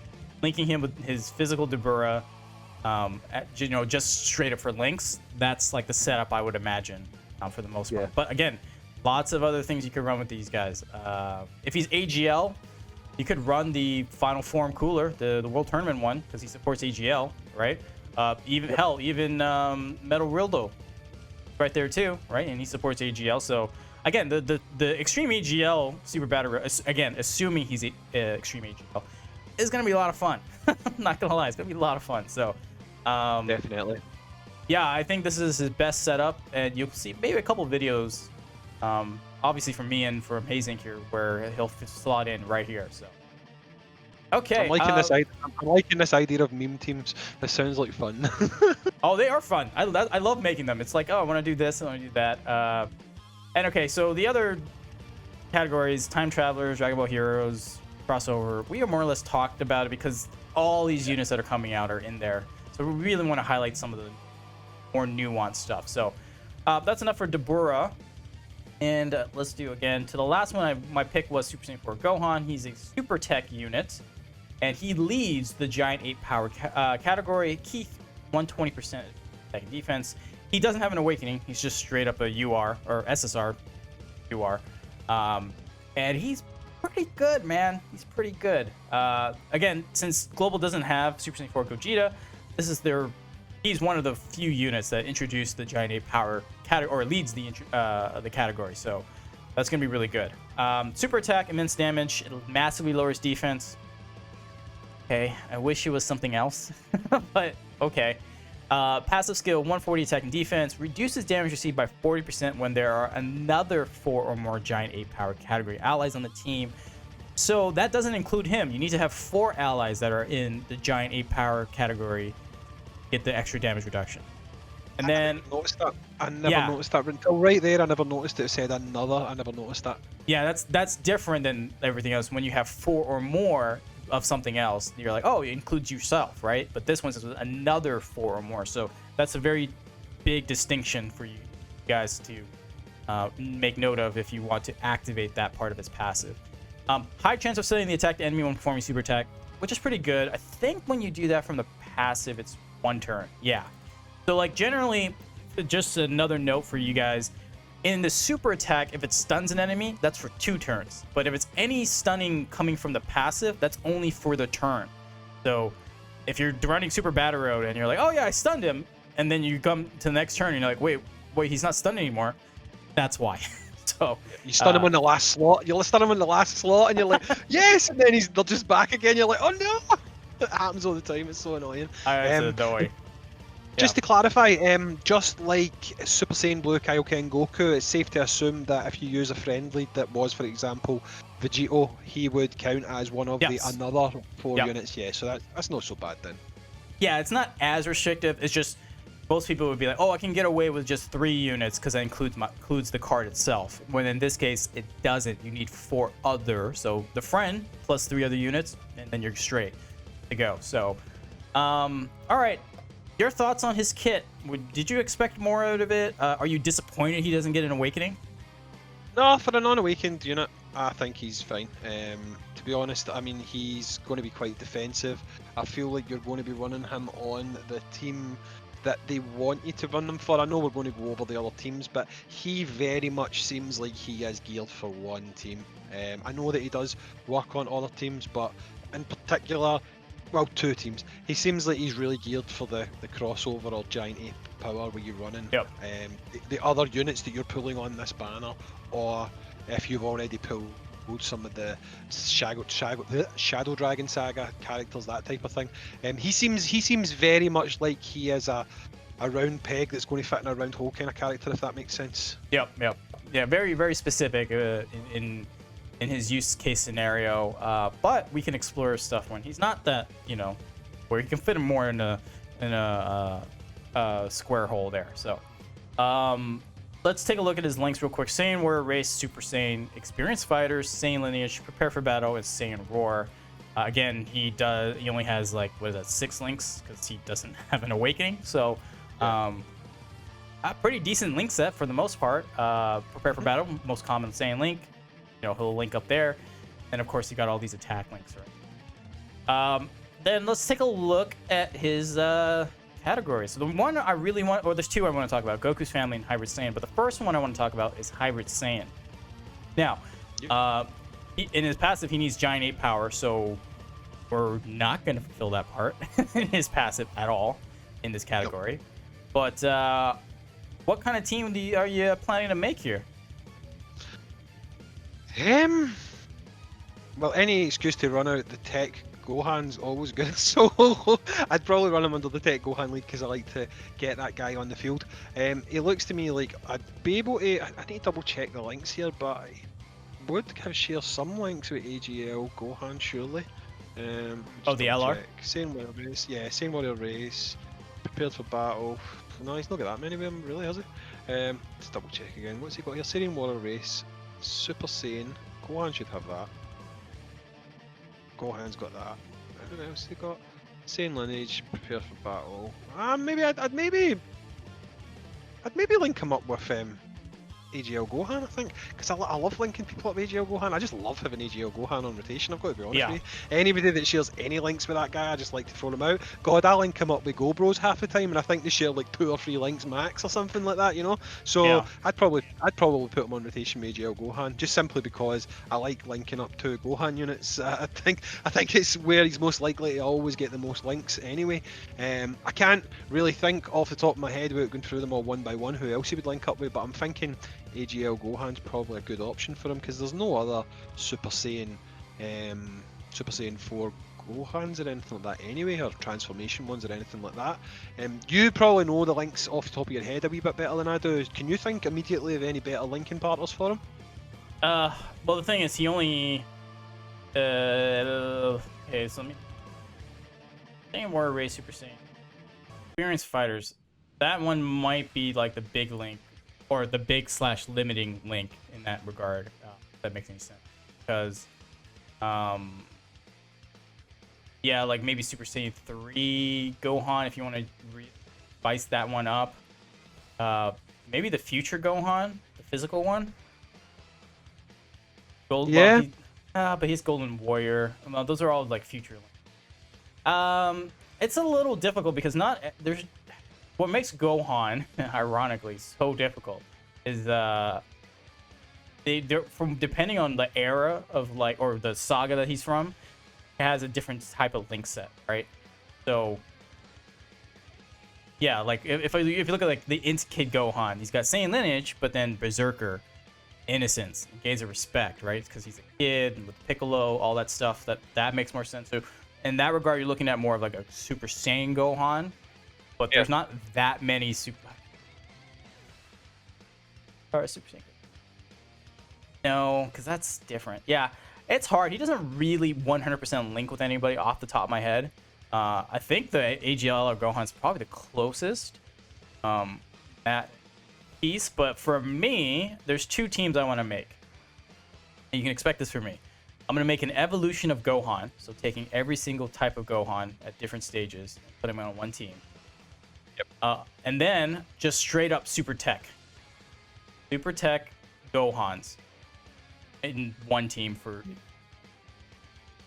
S1: linking him with his physical Dabura, you know, just straight up for links. That's like the setup I would imagine for the most part. But again, lots of other things you could run with these guys. If he's AGL, you could run the Final Form Cooler, the World Tournament one, because he supports AGL, right? Even Metal Rildo right there too, right? And he supports AGL. So again, the Extreme AGL Super Battle, again, assuming he's Extreme AGL, is gonna be a lot of fun. I'm not gonna lie, it's gonna be a lot of fun. So
S2: definitely,
S1: yeah, I think this is his best setup, and you'll see maybe a couple videos, obviously from me and from Hayzink here, where he'll slot in right here. So. Okay.
S2: I'm liking this idea of meme teams. This sounds like fun.
S1: Oh, they are fun. I love making them. It's like, oh, I want to do this, I want to do that. And okay, so the other categories, Time Travelers, Dragon Ball Heroes, Crossover. We have more or less talked about it because all these units that are coming out are in there. So we really want to highlight some of the more nuanced stuff. So that's enough for Dabura. And let's do again. To the last one, my pick was Super Saiyan 4 Gohan. He's a Super Tech unit, and he leads the Giant Ape Power category. Keith, 120% attack and defense. He doesn't have an awakening. He's just straight up a UR or SSR UR. And he's pretty good, man. He's pretty good. Again, since Global doesn't have Super Saiyan 4 Gogeta, this is he's one of the few units that introduced the Giant Ape Power category, or leads the category. So that's gonna be really good. Super attack, immense damage. It massively lowers defense. Okay, I wish it was something else, but okay. Passive skill, 140 attack and defense, reduces damage received by 40% when there are another 4 or more Giant Ape Power category allies on the team. So that doesn't include him. You need to have 4 allies that are in the Giant Ape Power category to get the extra damage reduction. And then
S2: noticed that. I never noticed that until right there. I never noticed it said another. I never noticed that.
S1: Yeah, that's different than everything else. When you have 4 or more of something else, you're like, oh, it includes yourself, right? But this one says another 4 or more. So that's a very big distinction for you guys to make note of if you want to activate that part of his passive. High chance of setting the attack to enemy when performing super attack, which is pretty good. I think when you do that from the passive, it's 1 turn. Yeah. So like generally, just another note for you guys, in the super attack, if it stuns an enemy, that's for 2 turns. But if it's any stunning coming from the passive, that's only for the turn. So if you're running Super Battle Road and you're like, oh yeah, I stunned him, and then you come to the next turn and you're like, wait, he's not stunned anymore. That's why. So
S2: you stun him on the last slot. You'll stun him on the last slot, and you're like, yes, and then they're just back again. You're like, oh no! It happens all the time. It's so annoying.
S1: It's annoying.
S2: Just to clarify, just like Super Saiyan Blue Kaioken Goku, it's safe to assume that if you use a friendly that was, for example, Vegito, he would count as one of the another 4 units. Yeah, so that's not so bad then.
S1: Yeah, it's not as restrictive. It's just most people would be like, oh, I can get away with just 3 units because that includes the card itself. When in this case, it doesn't. You need 4 other. So the friend plus 3 other units, and then you're straight to go. So, all right. Your thoughts on his kit? Did you expect more out of it? Are you disappointed he doesn't get an awakening?
S2: No, for a non-awakened unit, I think he's fine. To be honest, I mean, he's going to be quite defensive. I feel like you're going to be running him on the team that they want you to run them for. I know we're going to go over the other teams, but he very much seems like he is geared for one team. I know that he does work on other teams, but in particular, well, 2 teams. He seems like he's really geared for the crossover or Giant Ape Power where you're running.
S1: Yep.
S2: The other units that you're pulling on this banner, or if you've already pulled some of the Shadow Dragon Saga characters, that type of thing. He seems very much like he is a round peg that's going to fit in a round hole kind of character, if that makes sense.
S1: Yep. Yeah, very, very specific in his use case scenario, but we can explore stuff when he's not that, where you can fit him more in a square hole there. So let's take a look at his links real quick. Saiyan Warrior Race, Super Saiyan Experienced Fighters, Saiyan Lineage, Prepare for Battle, and Saiyan Roar. Again, he only has 6 links because he doesn't have an awakening. So a pretty decent link set for the most part. Prepare for Battle, most common Saiyan link. He'll link up there, and of course you got all these attack links, right? Then let's take a look at his categories. So the one I really want, or there's 2 I want to talk about: Goku's family and Hybrid Saiyan. But the first one I want to talk about is Hybrid Saiyan. Now, in his passive, he needs Giant Ape Power, so we're not going to fulfill that part in his passive at all in this category. But what kind of team are you planning to make here?
S2: Well, any excuse to run out the Tech Gohan's always good, so I'd probably run him under the Tech Gohan lead because I like to get that guy on the field. He looks to me like I'd be able to. I need to double check the links here, but I would have shared some links with AGL Gohan, surely.
S1: The LR?
S2: Saiyan Warrior Race, Saiyan Warrior Race, Prepared for Battle. No, he's not got that many of them, really, has he? Let's double check again. What's he got here? Saiyan Warrior Race. Super Saiyan. Gohan should have that. Gohan's got that. What else they got? Saiyan lineage, prepare for battle. Maybe I'd maybe link him up with AGL Gohan, I think, because I love linking people up with AGL Gohan. I just love having AGL Gohan on rotation, I've got to be honest with you. Anybody that shares any links with that guy, I just like to throw them out. God, I link him up with GoBros half the time, and I think they share like 2 or 3 links max or something like that, you know? So I'd probably put him on rotation with AGL Gohan, just simply because I like linking up 2 Gohan units. I think it's where he's most likely to always get the most links anyway. I can't really think off the top of my head without going through them all one by one who else he would link up with, but I'm thinking AGL Gohan's probably a good option for him because there's no other Super Saiyan 4 Gohans or anything like that anyway, or transformation ones or anything like that. You probably know the links off the top of your head a wee bit better than I do. Can you think immediately of any better linking partners for him?
S1: Well, the thing is, he only okay, so let me Saiyan Warrior Race Super Saiyan Experienced Fighters. That one might be like the big link, or the big / limiting link in that regard, if that makes any sense. Because, yeah, like maybe Super Saiyan 3 Gohan, if you want to spice that one up. Maybe the future Gohan, the physical one. But he's Golden Warrior. Well, those are all like future links. It's a little difficult because there's what makes Gohan, ironically, so difficult is they're from depending on the era of like or the saga that he's from, it has a different type of link set, right? So yeah, like if you look at like the Int Kid Gohan, he's got Saiyan lineage, but then Berserker, innocence, gains of respect, right? Because he's a kid and with Piccolo, all that stuff. That makes more sense. So in that regard, you're looking at more of like a Super Saiyan Gohan. But there's not that many Super Saiyan. No, because that's different. Yeah, it's hard. He doesn't really 100% link with anybody off the top of my head. I think the AGL or Gohan's probably the closest at piece. But for me, there's 2 teams I want to make. And you can expect this from me. I'm going to make an evolution of Gohan. So taking every single type of Gohan at different stages and put them on one team. Yep. And then just straight up Super Tech Gohans in one team for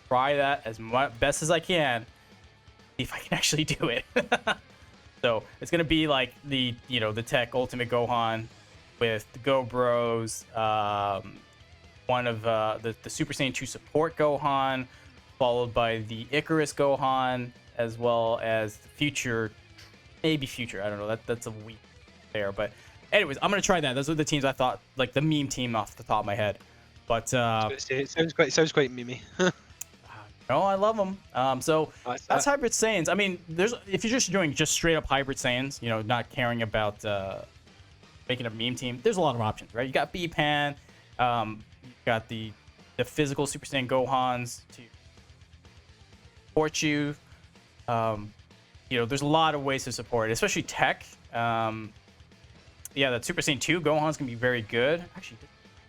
S1: try that as best as I can. See if I can actually do it. So it's gonna be like the Tech Ultimate Gohan with the Go Bros, one of the Super Saiyan 2 support Gohan, followed by the Icarus Gohan, as well as the future. Maybe future, I don't know. That's a week there, but anyways, I'm gonna try that. Those are the teams I thought, like the meme team off the top of my head. But
S2: it sounds quite memey.
S1: No, I love them. So that's Hybrid Saiyans. I mean, if you're just doing straight up Hybrid Saiyans, not caring about making a meme team, there's a lot of options, right? You got B-Pan, you got the physical Super Saiyan Gohans to support you. There's a lot of ways to support it, especially Tech. Yeah, that Super Saiyan 2 Gohan's gonna be very good. Actually,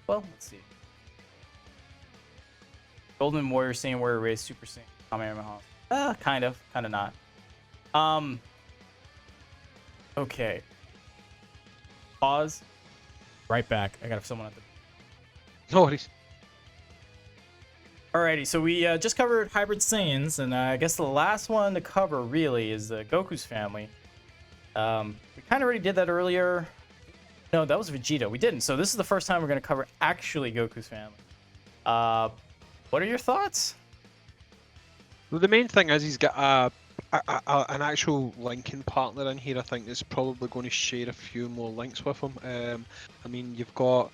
S1: well, let's see. Golden Warrior, Saiyan Warrior Race, Super Saiyan, Kamehameha. Kind of not. Okay. Pause. Right back. I got someone at the.
S2: No worries.
S1: Alrighty, so we just covered Hybrid Saiyans, and I guess the last one to cover really is Goku's family. We kind of already did that earlier. No, that was Vegito. We didn't. So this is the first time we're going to cover actually Goku's family. What are your thoughts?
S2: Well, the main thing is he's got an actual linking partner in here. I think that's probably going to share a few more links with him. I mean, you've got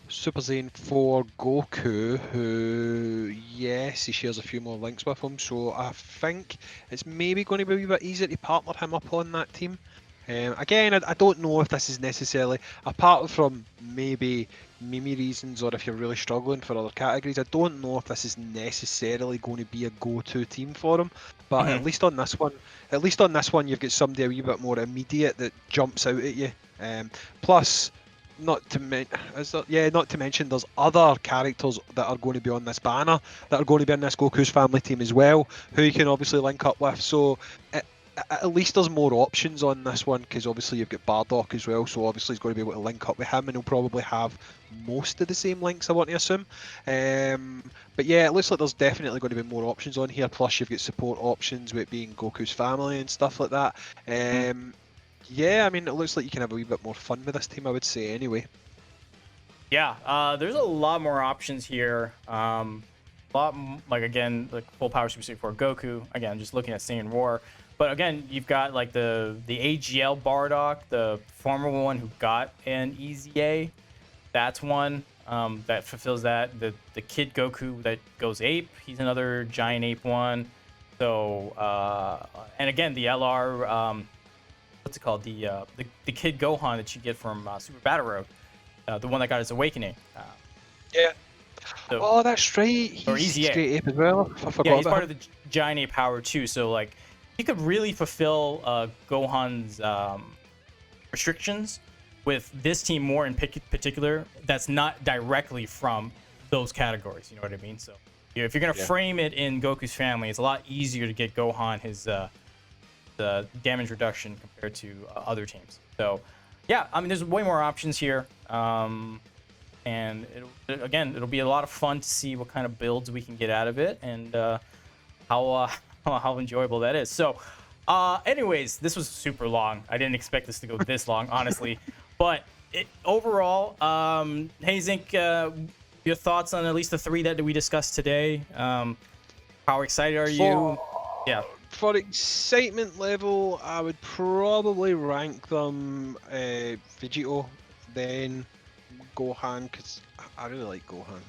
S2: Super Saiyan 4 Goku, who, yes, he shares a few more links with him, so I think it's maybe going to be a wee bit easier to partner him up on that team. Again, I don't know if this is necessarily, apart from maybe meme reasons or if you're really struggling for other categories, I don't know if this is necessarily going to be a go-to team for him. But at least on this one, you've got somebody a wee bit more immediate that jumps out at you. Plus, not to not to mention there's other characters that are going to be on this banner that are going to be in this Goku's family team as well, who you can obviously link up with. So at least there's more options on this one, because obviously you've got Bardock as well, so obviously he's going to be able to link up with him, and he'll probably have most of the same links, I want to assume. But yeah, it looks like there's definitely going to be more options on here, plus you've got support options with it being Goku's family and stuff like that. Yeah, I mean, it looks like you can have a wee bit more fun with this team, I would say, anyway.
S1: Yeah, there's a lot more options here. Like, again, like full power Super Saiyan 4 Goku. Again, just looking at Saiyan War. But again, you've got like the AGL Bardock, the former one who got an EZA. That's one that fulfills that. The Kid Goku that goes ape, he's another giant ape one. So, and again, the LR... what's it called? The Kid Gohan that you get from Super Battle Road, the one that got his awakening.
S2: Yeah.
S1: So,
S2: oh, that's right. He's straight ape as well. I forgot.
S1: Yeah, he's part of the Giant Ape Power too. So like, he could really fulfill Gohan's restrictions with this team more in particular. That's not directly from those categories. You know what I mean? So if you're gonna frame it in Goku's family, it's a lot easier to get Gohan his the damage reduction compared to other teams. So yeah, I mean, there's way more options here, and it'll be a lot of fun to see what kind of builds we can get out of it, and how enjoyable that is. So anyways, this was super long. I didn't expect this to go this long, honestly, but overall, Hayzink, your thoughts on at least the 3 that we discussed today? How excited are you? Yeah.
S2: For excitement level, I would probably rank them Vegito, then Gohan, because I really like Gohan.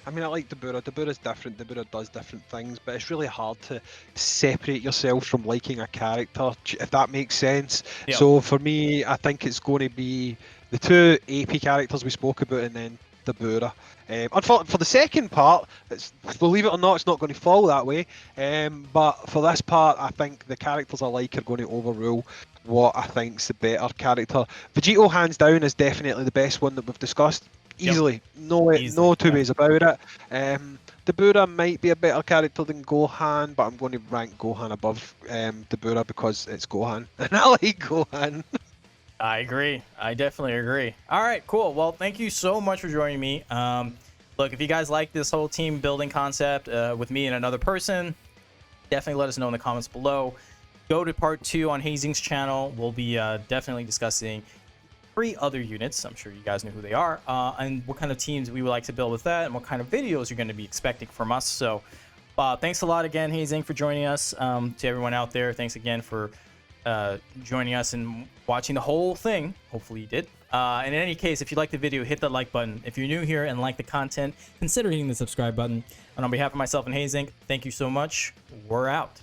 S2: I mean, I like Dabura. Dabura's different. Dabura does different things, but it's really hard to separate yourself from liking a character, if that makes sense.
S1: Yep.
S2: So for me, I think it's going to be the 2 AP characters we spoke about, and then Dabura. And for the second part, believe it or not, it's not going to fall that way. But for this part, I think the characters I like are going to overrule what I think's the better character. Vegito, hands down, is definitely the best one that we've discussed. Easily. Yep. No two ways about it. Dabura might be a better character than Gohan, but I'm going to rank Gohan above Dabura because it's Gohan, and I like Gohan.
S1: I agree. I definitely agree. All right, cool. Well, thank you so much for joining me. Look, if you guys like this whole team building concept with me and another person, definitely let us know in the comments below. Go to part 2 on Hayzink's channel. We'll be definitely discussing 3 other units. I'm sure you guys know who they are, and what kind of teams we would like to build with that, and what kind of videos you're going to be expecting from us. So thanks a lot again, Hayzink, for joining us. To everyone out there, thanks again for joining us and watching the whole thing. Hopefully you did. And in any case, if you like the video, hit that like button. If you're new here and like the content, consider hitting the subscribe button. And on behalf of myself and Hayzink, thank you so much. We're out.